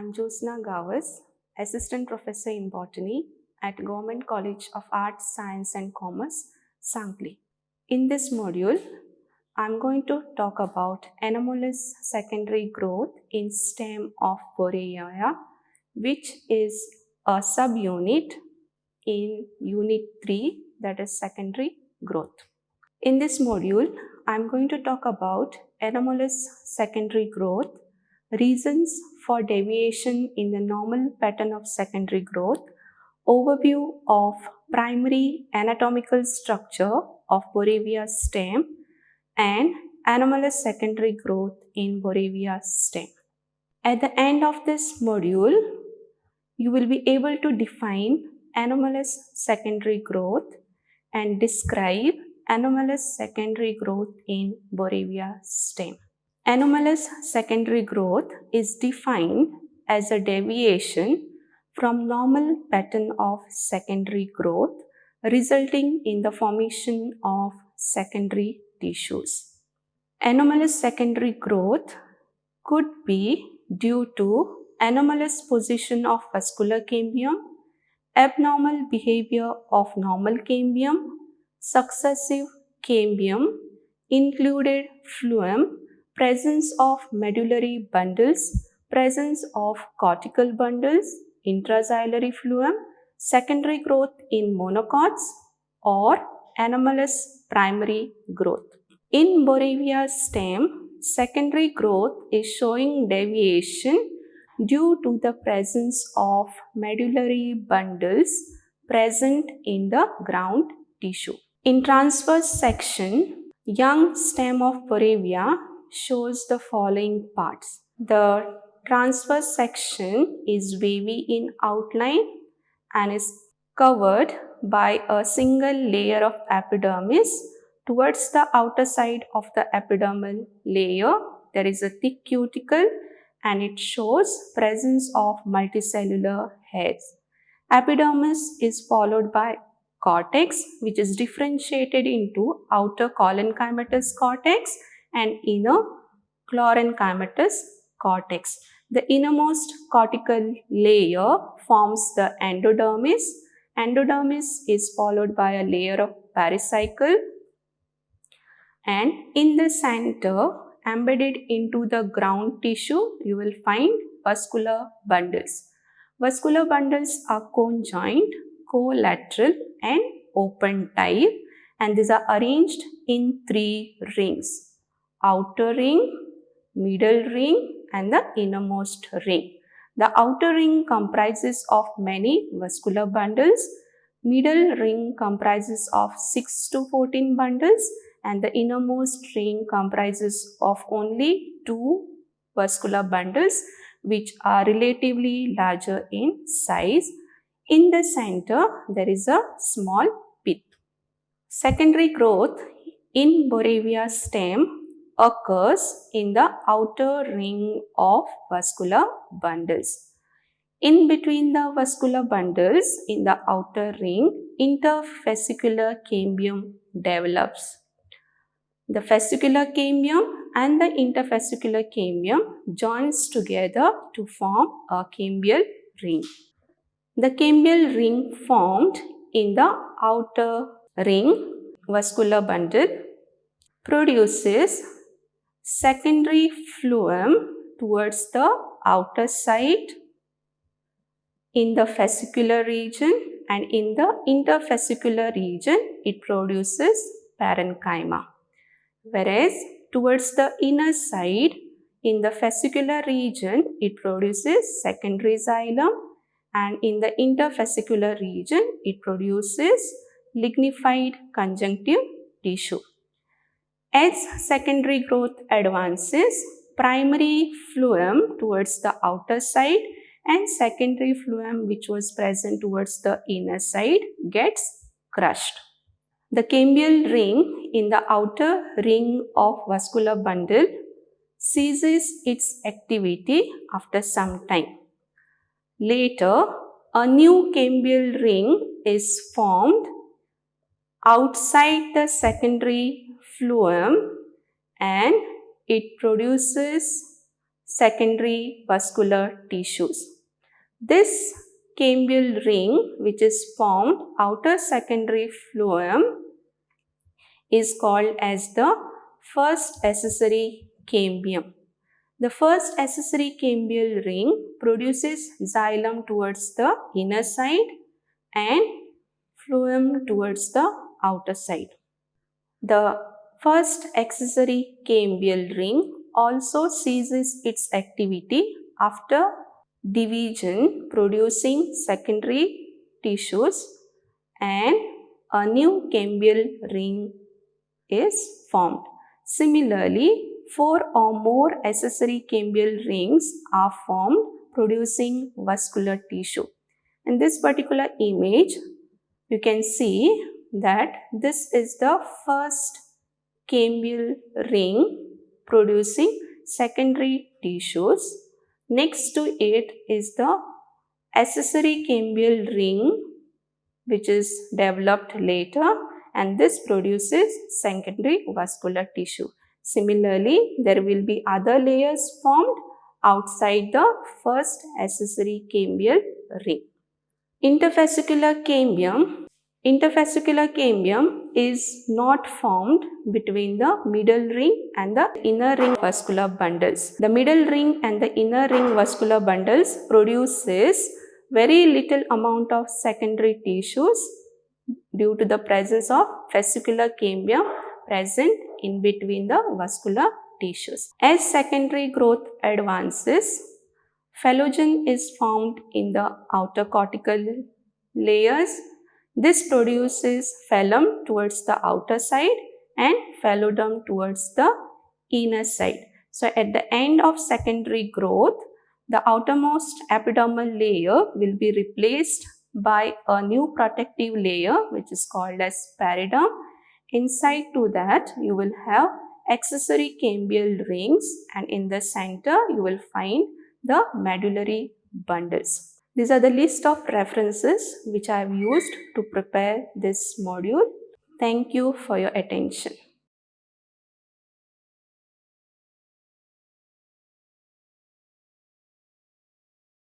I'm Josna Gavas, Assistant Professor in Botany at Government College of Arts, Science and Commerce, Sangli. In this module, I'm going to talk about anomalous secondary growth in stem of Borrelia, which is a subunit in Unit 3, that is secondary growth. In this module, I'm going to talk about anomalous secondary growth, reasons for deviation in the normal pattern of secondary growth, overview of primary anatomical structure of Borrelia stem, and anomalous secondary growth in Borrelia stem. At the end of this module, you will be able to define anomalous secondary growth and describe anomalous secondary growth in Borrelia stem. Anomalous secondary growth is defined as a deviation from normal pattern of secondary growth resulting in the formation of secondary tissues. Anomalous secondary growth could be due to anomalous position of vascular cambium, abnormal behavior of normal cambium, successive cambium, included phloem, presence of medullary bundles, presence of cortical bundles, intraxillary phloem, secondary growth in monocots, or anomalous primary growth. In Borrelia stem, secondary growth is showing deviation due to the presence of medullary bundles present in the ground tissue. In transverse section, young stem of Borrelia shows the following parts. The transverse section is wavy in outline and is covered by a single layer of epidermis. Towards the outer side of the epidermal layer, there is a thick cuticle and it shows presence of multicellular hairs. Epidermis is followed by cortex, which is differentiated into outer collenchymatous cortex and inner chlorenchymatous cortex. The innermost cortical layer forms the endodermis. Endodermis is followed by a layer of pericycle, and in the center, embedded into the ground tissue, you will find vascular bundles. Vascular bundles are cone-joined, collateral and open type, and these are arranged in 3 rings: outer ring, middle ring and the innermost ring. The outer ring comprises of many vascular bundles, middle ring comprises of 6 to 14 bundles, and the innermost ring comprises of only 2 vascular bundles, which are relatively larger in size. In the center, there is a small pith. Secondary growth in Borrelia stem occurs in the outer ring of vascular bundles. In between the vascular bundles in the outer ring, interfascicular cambium develops. The fascicular cambium and the interfascicular cambium joins together to form a cambial ring. The cambial ring formed in the outer ring vascular bundle produces secondary phloem towards the outer side in the fascicular region, and in the interfascicular region it produces parenchyma. Whereas towards the inner side in the fascicular region it produces secondary xylem, and in the interfascicular region it produces lignified conjunctive tissue. As secondary growth advances, primary phloem towards the outer side and secondary phloem which was present towards the inner side gets crushed. The cambial ring in the outer ring of vascular bundle ceases its activity after some time. Later, a new cambial ring is formed outside the secondary phloem and it produces secondary vascular tissues. This cambial ring, which is formed outer secondary phloem, is called as the first accessory cambium. The first accessory cambial ring produces xylem towards the inner side and phloem towards the outer side. The first accessory cambial ring also ceases its activity after division, producing secondary tissues, and a new cambial ring is formed. Similarly, 4 or more accessory cambial rings are formed, producing vascular tissue. In this particular image, you can see that this is the first cambial ring producing secondary tissues. Next to it is the accessory cambial ring, which is developed later, and this produces secondary vascular tissue. Similarly, there will be other layers formed outside the first accessory cambial ring. Interfascicular cambium is not formed between the middle ring and the inner ring vascular bundles. The middle ring and the inner ring vascular bundles produces very little amount of secondary tissues due to the presence of fascicular cambium present in between the vascular tissues. As secondary growth advances, phallogen is formed in the outer cortical layers. This produces phallum towards the outer side and phallodum towards the inner side. So at the end of secondary growth, the outermost epidermal layer will be replaced by a new protective layer, which is called as peridome. Inside to that, you will have accessory cambial rings, and in the center you will find the medullary bundles. These are the list of references which I have used to prepare this module. Thank you for your attention.